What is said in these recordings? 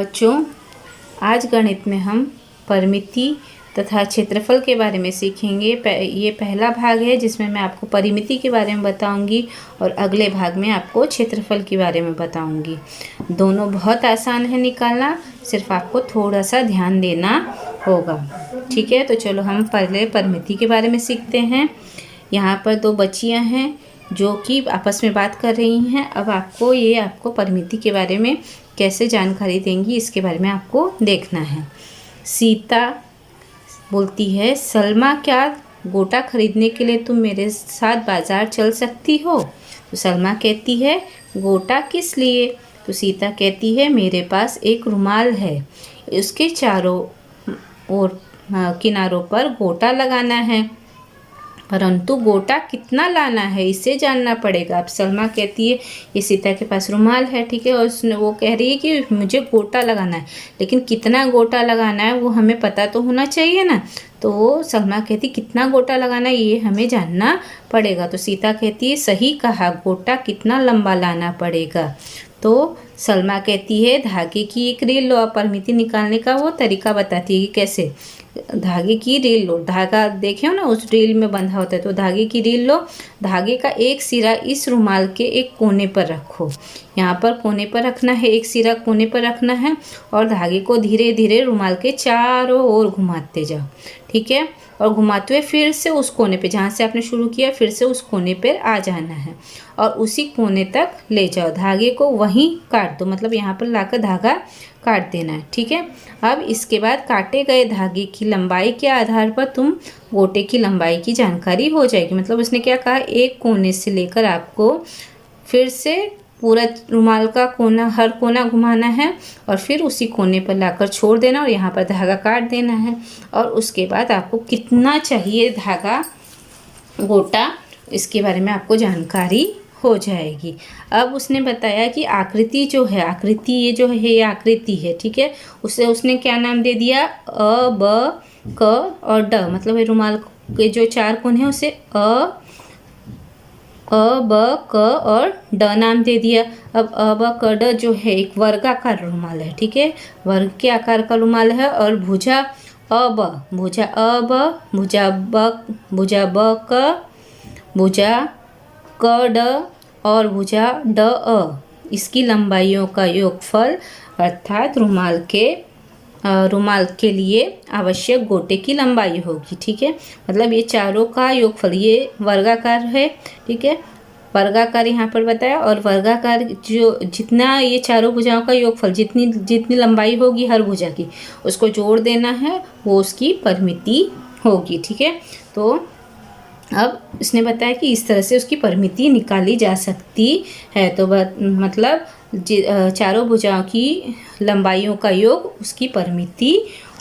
बच्चों, आज गणित में हम परिमिति तथा क्षेत्रफल के बारे में सीखेंगे। ये पहला भाग है जिसमें मैं आपको परिमिति के बारे में बताऊंगी और अगले भाग में आपको क्षेत्रफल के बारे में बताऊंगी। दोनों बहुत आसान है निकालना, सिर्फ आपको थोड़ा सा ध्यान देना होगा। ठीक है, तो चलो हम पहले परिमिति के बारे में सीखते हैं। यहाँ पर दो बच्चियाँ हैं जो कि आपस में बात कर रही हैं। अब आपको परिमिति के बारे में कैसे जानकारी देंगी इसके बारे में आपको देखना है। सीता बोलती है, सलमा क्या गोटा खरीदने के लिए तुम मेरे साथ बाज़ार चल सकती हो? तो सलमा कहती है, गोटा किस लिए? तो सीता कहती है, मेरे पास एक रुमाल है, उसके चारों ओर किनारों पर गोटा लगाना है, परंतु गोटा कितना लाना है इसे जानना पड़ेगा। अब सलमा कहती है, ये सीता के पास रुमाल है, ठीक है, और वो कह रही है कि मुझे गोटा लगाना है, लेकिन कितना गोटा लगाना है वो हमें पता तो होना चाहिए ना। तो सलमा कहती, कितना गोटा लगाना है ये हमें जानना पड़ेगा। तो सीता कहती है, सही कहा, गोटा कितना लंबा लाना पड़ेगा। तो सलमा कहती है, धागे की एक रील लो। परिमिति निकालने का वो तरीका बताती है कि कैसे। धागे की रील लो, धागा देखे हो ना, उस रील में बंधा होता है, तो धागे की रील लो। धागे का एक सिरा इस रुमाल के एक कोने पर रखो। यहाँ पर कोने पर रखना है, एक सिरा कोने पर रखना है, और धागे को धीरे धीरे रुमाल के चारों ओर घुमाते जाओ। ठीक है, और घुमाते हुए फिर से उस कोने पे जहाँ से आपने शुरू किया फिर से उस कोने पर आ जाना है और उसी कोने तक ले जाओ। धागे को वहीं काट दो, मतलब यहाँ पर लाकर धागा काट देना है। ठीक है, अब इसके बाद काटे गए धागे की लंबाई के आधार पर तुम गोटे की लंबाई की जानकारी हो जाएगी। मतलब उसने क्या कहा, एक कोने से लेकर आपको फिर से पूरा रुमाल का कोना, हर कोना घुमाना है और फिर उसी कोने पर लाकर छोड़ देना और यहाँ पर धागा काट देना है। और उसके बाद आपको कितना चाहिए धागा गोटा, इसके बारे में आपको जानकारी हो जाएगी। अब उसने बताया कि आकृति जो है, आकृति ये जो है ये आकृति है, ठीक है, उसे उसने क्या नाम दे दिया, अ, ब, क और ड। मतलब ये रुमाल के जो चार कोण है उसे अ, ब, क और ड नाम दे दिया। अब अ, ब, क, ड जो है एक वर्गाकार रुमाल है, ठीक है, वर्ग के आकार का रुमाल है। और भुजा अ, ब, भुजा अ, ब, भुजा ब, क, भुजा क, ड और भुजा ड, अ, इसकी लंबाइयों का योगफल अर्थात रुमाल के लिए आवश्यक गोटे की लंबाई होगी। ठीक है, मतलब ये चारों का योगफल, ये वर्गाकार है, ठीक है, वर्गाकार यहाँ पर बताया। और वर्गाकार जो जितना ये चारों भुजाओं का योगफल, जितनी लंबाई होगी हर भुजा की, उसको जोड़ देना है, वो उसकी परिमिति होगी। ठीक है, तो अब इसने बताया कि इस तरह से उसकी परिमिति निकाली जा सकती है। तो मतलब चारों भुजाओं की लंबाइयों का योग उसकी परिमिति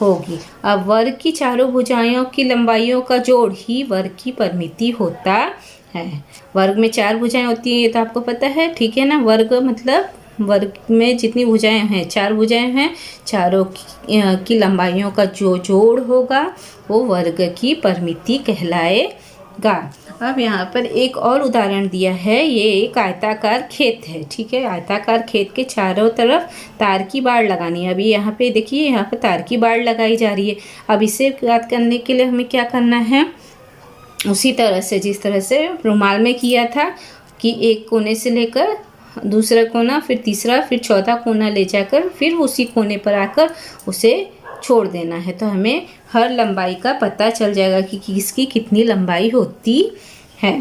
होगी। अब वर्ग की चारों भुजाओं की लंबाइयों का जोड़ ही वर्ग की परिमिति होता है। वर्ग में चार भुजाएं होती हैं, ये तो आपको पता है, ठीक है ना। वर्ग मतलब वर्ग में जितनी भुजाएं हैं, चार भुजाएं हैं, चारों की लंबाइयों का जो जोड़ होगा वो वर्ग की परिमिति कहलाएगा। अब यहाँ पर एक और उदाहरण दिया है। ये एक आयताकार खेत है, ठीक है, आयताकार खेत के चारों तरफ तार की बाड़ लगानी है। अभी यहाँ पे देखिए, यहाँ पर तार की बाड़ लगाई जा रही है। अब इसे याद करने के लिए हमें क्या करना है, उसी तरह से जिस तरह से रुमाल में किया था कि एक कोने से लेकर दूसरा कोना, फिर तीसरा, फिर चौथा कोना ले जाकर फिर उसी कोने पर आकर उसे छोड़ देना है। तो हमें हर लंबाई का पता चल जाएगा कि किसकी कितनी लंबाई होती है।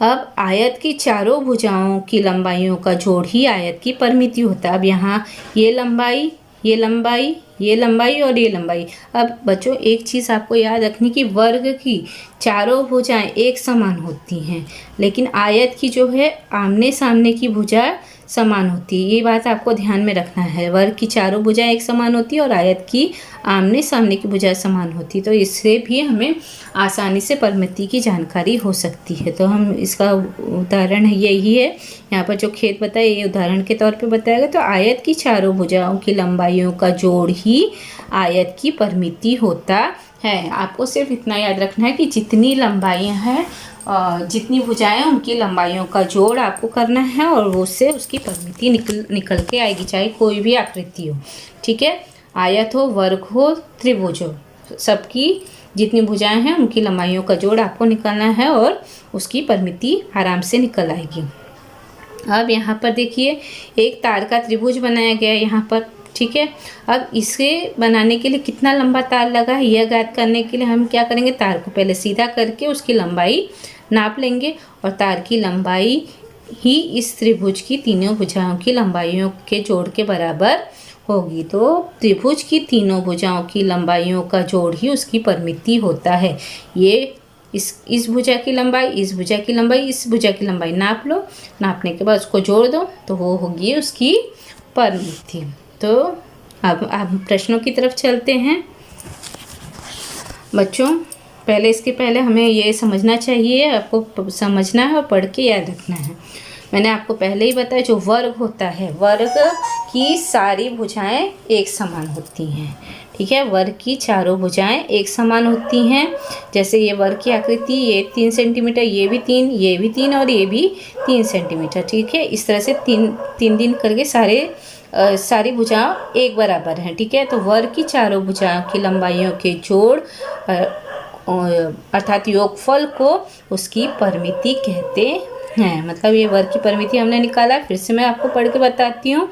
अब आयत की चारों भुजाओं की लंबाइयों का जोड़ ही आयत की परिमिति होता है। अब यहाँ ये लंबाई, ये लंबाई, ये लंबाई और ये लंबाई। अब बच्चों एक चीज़ आपको याद रखनी कि वर्ग की चारों भुजाएं एक समान होती हैं, लेकिन आयत की जो है आमने सामने की भुजा समान होती है। ये बात आपको ध्यान में रखना है। वर्ग की चारों भुजाएं एक समान होती है और आयत की आमने सामने की भुजा समान होती है। तो इससे भी हमें आसानी से परिमिति की जानकारी हो सकती है। तो हम इसका उदाहरण यही है, यहाँ पर जो खेत बताया ये उदाहरण के तौर पे बताया गया। तो आयत की चारों भुजाओं की लंबाइयों का जोड़ ही आयत की परिमिति होता है। आपको सिर्फ इतना याद रखना है कि जितनी लंबाइयाँ हैं जितनी भुजाएं उनकी लंबाइयों का जोड़ आपको करना है और वो उससे उसकी परिमिति निकल के आएगी, चाहे कोई भी आकृति हो। ठीक है, आयत हो, वर्ग हो, त्रिभुज हो, सबकी जितनी भुजाएं हैं उनकी लंबाइयों का जोड़ आपको निकालना है और उसकी परिमिति आराम से निकल आएगी। अब यहाँ पर देखिए एक तार का त्रिभुज बनाया गया है यहाँ पर। ठीक है, अब इसे बनाने के लिए कितना लंबा तार लगा है यह ज्ञात करने के लिए हम क्या करेंगे, तार को पहले सीधा करके उसकी लंबाई नाप लेंगे और तार की लंबाई ही इस त्रिभुज की तीनों भुजाओं की लंबाइयों के जोड़ के बराबर होगी। तो त्रिभुज की तीनों भुजाओं की लंबाइयों का जोड़ ही उसकी परिमिति होता है। ये इस भुजा की लंबाई, इस भुजा की लंबाई, इस भुजा की लंबाई नाप लो, नापने के बाद उसको जोड़ दो तो वो होगी उसकी परिमिति। तो अब आप प्रश्नों की तरफ चलते हैं। बच्चों इसके पहले हमें ये समझना चाहिए, आपको समझना है और पढ़ के याद रखना है। मैंने आपको पहले ही बताया जो वर्ग होता है, वर्ग की सारी भुजाएं एक समान होती हैं। ठीक है, वर्ग की चारों भुजाएं एक समान होती हैं। जैसे ये वर्ग की आकृति, ये 3 सेंटीमीटर, ये भी 3, ये भी 3 और ये भी 3 सेंटीमीटर। ठीक है, इस तरह से तीन दिन करके सारी भुजाएं एक बराबर हैं। ठीक है, तो वर्ग की चारों भुजाओं की लंबाइयों के जोड़ अर्थात योगफल को उसकी परिमिति कहते हैं। मतलब ये वर्ग की परिमिति हमने निकाला, फिर से मैं आपको पढ़ के बताती हूँ।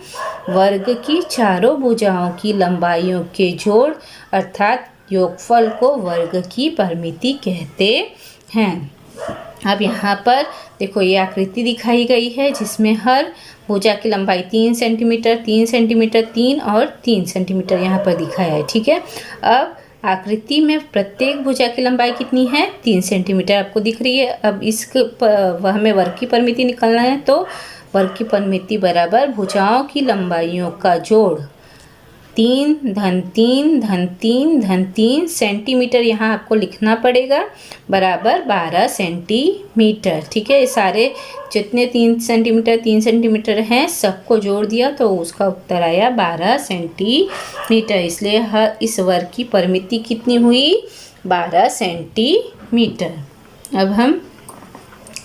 वर्ग की चारों भुजाओं की लंबाइयों के जोड़ अर्थात योगफल को वर्ग की परिमिति कहते हैं। अब यहाँ पर देखो ये आकृति दिखाई गई है जिसमें हर भुजा की लंबाई 3 सेंटीमीटर, 3 सेंटीमीटर, 3 और 3 सेंटीमीटर यहाँ पर दिखाया है। ठीक है, अब आकृति में प्रत्येक भुजा की लंबाई कितनी है, 3 सेंटीमीटर आपको दिख रही है। अब हमें वर्ग की परिमिति निकालना है, तो वर्ग की परिमिति बराबर भुजाओं की लंबाइयों का जोड़ 3 धन 3 धन 3 धन 3 सेंटीमीटर यहाँ आपको लिखना पड़ेगा बराबर 12 सेंटीमीटर। ठीक है, ये सारे जितने 3 सेंटीमीटर हैं सबको जोड़ दिया तो उसका उत्तर आया 12 सेंटीमीटर। इसलिए इस वर्ग की परिमिति कितनी हुई, 12 सेंटीमीटर। अब हम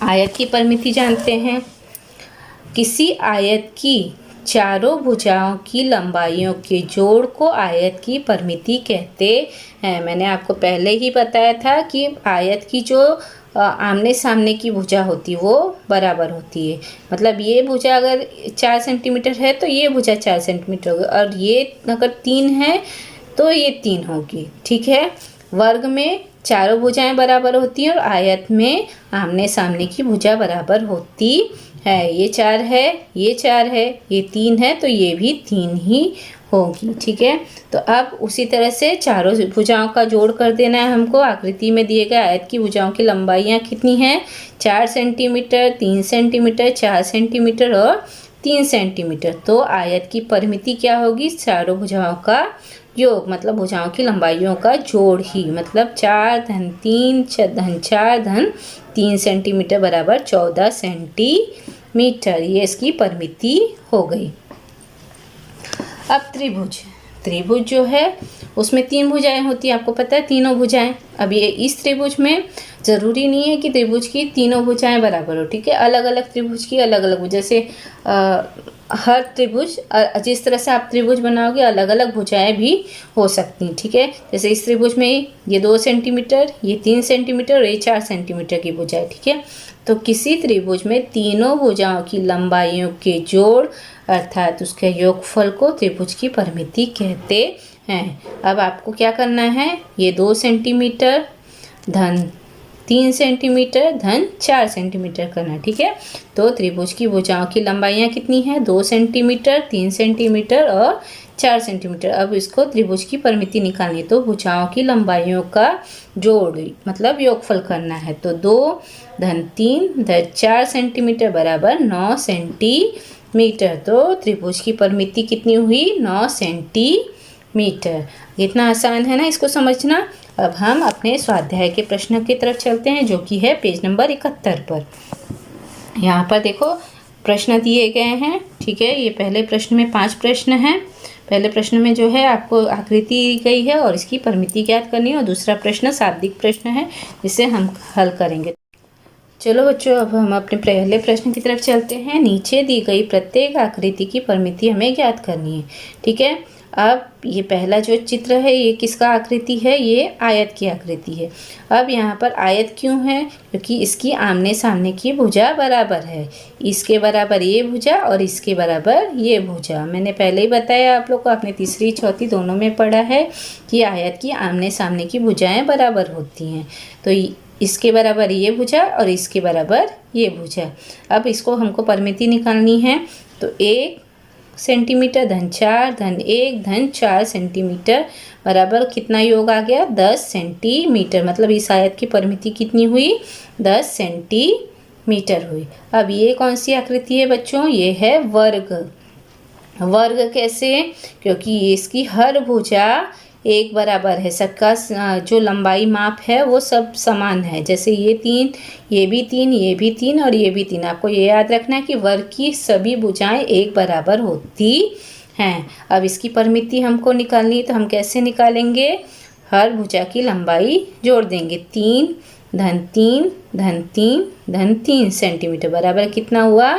आयत की परिमिति जानते हैं। किसी आयत की चारों भुजाओं की लंबाइयों के जोड़ को आयत की परिमिति कहते हैं। मैंने आपको पहले ही बताया था कि आयत की जो आमने सामने की भुजा होती है वो बराबर होती है। मतलब ये भुजा अगर 4 सेंटीमीटर है तो ये भुजा 4 सेंटीमीटर होगी, और ये अगर 3 है तो ये 3 होगी। ठीक है, वर्ग में चारों भुजाएं बराबर होती हैं और आयत में आमने सामने की भुजा बराबर होती है। ये 4 है, ये 4 है, ये 3 है तो ये भी 3 ही होगी। ठीक है, तो अब उसी तरह से चारों भुजाओं का जोड़ कर देना है हमको। आकृति में दिए गए आयत की भुजाओं की लंबाइयाँ कितनी हैं, 4 सेंटीमीटर, 3 सेंटीमीटर, 4 सेंटीमीटर और 3 सेंटीमीटर। तो आयत की परिमिति क्या होगी, चारों भुजाओं का योग, मतलब भुजाओं की लंबाइयों का जोड़ ही, मतलब 4 धन 3 धन 4 धन 3 सेंटीमीटर बराबर 14 सेंटीमीटर। ये इसकी परिमिति हो गई। अब त्रिभुज जो है उसमें 3 भुजाएं होती है, आपको पता है तीनों भुजाएं। अब ये इस त्रिभुज में ज़रूरी नहीं है कि त्रिभुज की तीनों भुजाएं बराबर हो। ठीक है, अलग अलग त्रिभुज की अलग अलग, जैसे हर त्रिभुज जिस तरह से आप त्रिभुज बनाओगे अलग अलग भुजाएं भी हो सकती हैं। ठीक है, जैसे इस त्रिभुज में ये 2 सेंटीमीटर, ये 3 सेंटीमीटर और ये 4 सेंटीमीटर की भुजा है। ठीक है, तो किसी त्रिभुज में तीनों भुजाओं की लंबाइयों के जोड़ अर्थात उसके योगफल को त्रिभुज की परिमिति कहते हैं। अब आपको क्या करना है, ये 2 सेंटीमीटर धन 3 सेंटीमीटर धन 4 सेंटीमीटर करना। ठीक है, तो त्रिभुज की भुजाओं की लंबाइयाँ कितनी हैं, 2 सेंटीमीटर, 3 सेंटीमीटर और 4 सेंटीमीटर। अब इसको त्रिभुज की परिमिति निकालनी, तो भुजाओं की लंबाइयों का जोड़ मतलब योगफल करना है। तो 2 धन 3 धन 4 सेंटीमीटर बराबर 9 सेंटीमीटर। तो त्रिभुज की परिमिति कितनी हुई, 9 सेंटीमीटर। इतना आसान है ना इसको समझना। अब हम अपने स्वाध्याय के प्रश्न की तरफ चलते हैं जो कि है पेज नंबर 71 पर। यहाँ पर देखो प्रश्न दिए गए हैं। ठीक है, ये पहले प्रश्न में 5 प्रश्न हैं। पहले प्रश्न में जो है आपको आकृति दी गई है और इसकी परिमिति ज्ञात करनी है, और दूसरा प्रश्न शाब्दिक प्रश्न है जिसे हम हल करेंगे। चलो बच्चों, अब हम अपने पहले प्रश्न की तरफ चलते हैं। नीचे दी गई प्रत्येक आकृति की परिमिति हमें ज्ञात करनी है। ठीक है, अब ये पहला जो चित्र है ये किसका आकृति है? ये आयत की आकृति है। अब यहाँ पर आयत क्यों है? क्योंकि इसकी आमने सामने की भुजा बराबर है। इसके बराबर ये भुजा और इसके बराबर ये भुजा। मैंने पहले ही बताया आप लोग को, आपने तीसरी चौथी दोनों में पढ़ा है कि आयत की आमने सामने की भुजाएं बराबर होती हैं। तो इसके बराबर ये भुजा और इसके बराबर ये भुजा। अब इसको हमको परिमिति निकालनी है। तो 1 सेंटीमीटर धन 4 धन 1 धन 4 सेंटीमीटर बराबर कितना योग आ गया? 10 सेंटीमीटर। मतलब इस आयत की परिमिति कितनी हुई? 10 सेंटीमीटर हुई। अब ये कौन सी आकृति है बच्चों? ये है वर्ग। वर्ग कैसे? क्योंकि इसकी हर भुजा एक बराबर है। सबका जो लंबाई माप है वो सब समान है। जैसे ये 3, ये भी 3, ये भी 3 और ये भी 3। आपको ये याद रखना है कि वर्ग की सभी भुजाएं एक बराबर होती हैं। अब इसकी परिमिति हमको निकालनी है, तो हम कैसे निकालेंगे? हर भुजा की लंबाई जोड़ देंगे। 3 धन 3 धन 3 धन 3 सेंटीमीटर बराबर कितना हुआ?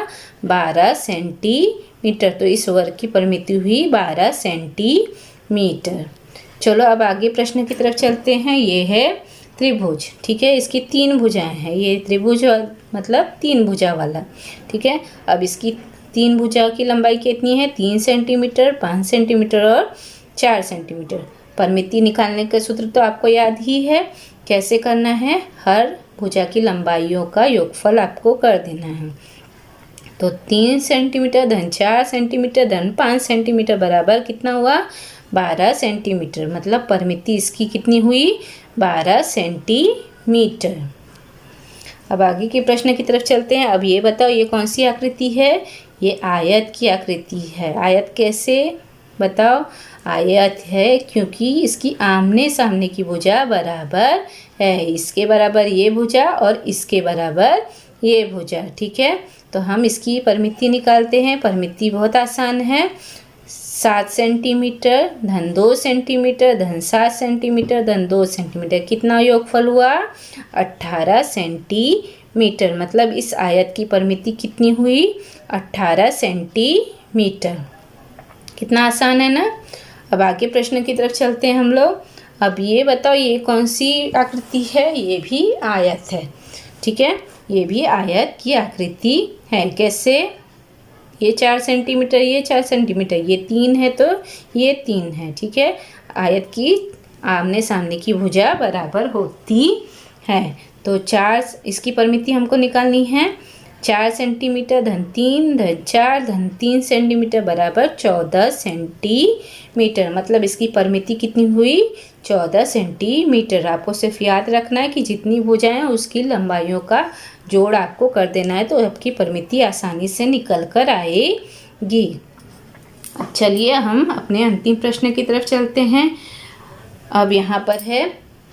12 सेंटीमीटर। तो इस वर्ग की परिमिति हुई 12 सेंटीमीटर। चलो अब आगे प्रश्न की तरफ चलते हैं। ये है त्रिभुज। ठीक है, इसकी 3 भुजाएं हैं। ये त्रिभुज मतलब 3 भुजा वाला। ठीक है, अब इसकी 3 भुजा की लंबाई कितनी है? 3 सेंटीमीटर, 5 सेंटीमीटर और 4 सेंटीमीटर। परिमिति निकालने का सूत्र तो आपको याद ही है। कैसे करना है? हर भुजा की लंबाइयों का योगफल आपको कर देना है। तो 3 सेंटीमीटर धन 4 सेंटीमीटर धन 5 सेंटीमीटर बराबर कितना हुआ? 12 सेंटीमीटर। मतलब परिमिति इसकी कितनी हुई? 12 सेंटीमीटर। अब आगे के प्रश्न की तरफ चलते हैं। अब ये बताओ, ये कौन सी आकृति है? ये आयत की आकृति है। आयत कैसे? बताओ। आयत है क्योंकि इसकी आमने सामने की भुजा बराबर है। इसके बराबर ये भुजा और इसके बराबर ये भुजा। ठीक है, तो हम इसकी परिमिति निकालते हैं। परिमिति बहुत आसान है। 7 सेंटीमीटर धन 2 सेंटीमीटर धन 7 सेंटीमीटर धन 2 सेंटीमीटर। कितना योगफल हुआ? 18 सेंटीमीटर। मतलब इस आयत की परिमिति कितनी हुई? 18 सेंटीमीटर। कितना आसान है ना। अब आगे प्रश्न की तरफ चलते हैं हम लोग। अब ये बताओ, ये कौन सी आकृति है? ये भी आयत है। ठीक है, ये भी आयत की आकृति है। कैसे? ये 4 सेंटीमीटर, ये 4 सेंटीमीटर, ये 3 है तो ये 3 है। ठीक है, आयत की आमने सामने की भुजा बराबर होती है। तो 4, इसकी परिमिति हमको निकालनी है। 4 सेंटीमीटर धन 3 धन 4 धन 3 सेंटीमीटर बराबर 14 सेंटीमीटर। मतलब इसकी परिमिति कितनी हुई? 14 सेंटीमीटर। आपको सिर्फ याद रखना है कि जितनी भुजाएं उसकी लंबाइयों का जोड़ आपको कर देना है, तो आपकी परिमिति आसानी से निकल कर आएगी। चलिए हम अपने अंतिम प्रश्न की तरफ चलते हैं। अब यहाँ पर है,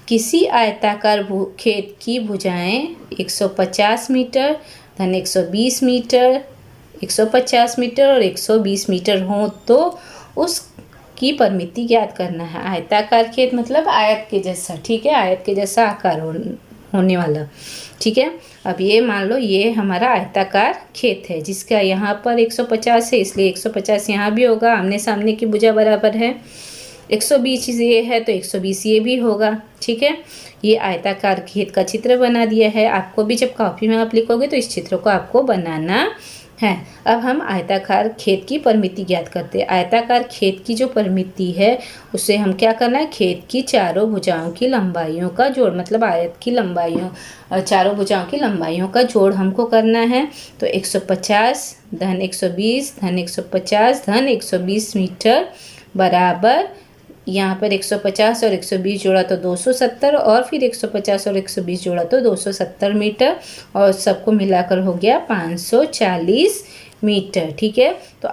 किसी आयताकार खेत की भुजाएं 150 मीटर धन 120 मीटर, 150 मीटर और 120 मीटर हो तो उसकी परिमिति ज्ञात करना है। आयताकार खेत मतलब आयत के जैसा। ठीक है, आयत के जैसा आकार होने वाला। ठीक है, अब ये मान लो ये हमारा आयताकार खेत है जिसका यहाँ पर 150 है, इसलिए 150 यहाँ भी होगा। आमने सामने की भुजा बराबर है। 120 ये है तो 120 ये भी होगा। ठीक है, ये आयताकार खेत का चित्र बना दिया है। आपको भी जब कॉपी में आप लिखोगे तो इस चित्र को आपको बनाना है। अब हम आयताकार खेत की परिमिति ज्ञात करते हैं। आयताकार खेत की जो परिमिति है उसे हम क्या करना है? खेत की चारों भुजाओं की लंबाइयों का जोड़, मतलब आयत की लंबाइयों, चारों भुजाओं की लंबाइयों का जोड़ हमको करना है। तो 150 धन 120 धन 150 धन 120 मीटर बराबर, यहाँ पर 150 और 120 जोड़ा तो 270 और फिर 150 और 120 जोड़ा तो 270 मीटर और सबको मिलाकर हो गया 540 मीटर। ठीक है, तो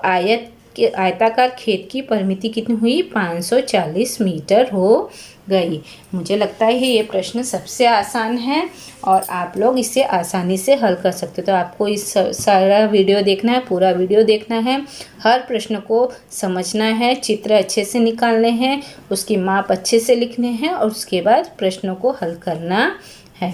आयताकार खेत की परिमिति कितनी हुई? 540 मीटर हो गई। मुझे लगता है ये प्रश्न सबसे आसान है और आप लोग इसे आसानी से हल कर सकते हो। तो आपको इस सारा वीडियो देखना है, पूरा वीडियो देखना है, हर प्रश्न को समझना है, चित्र अच्छे से निकालने हैं, उसकी माप अच्छे से लिखने हैं और उसके बाद प्रश्नों को हल करना है।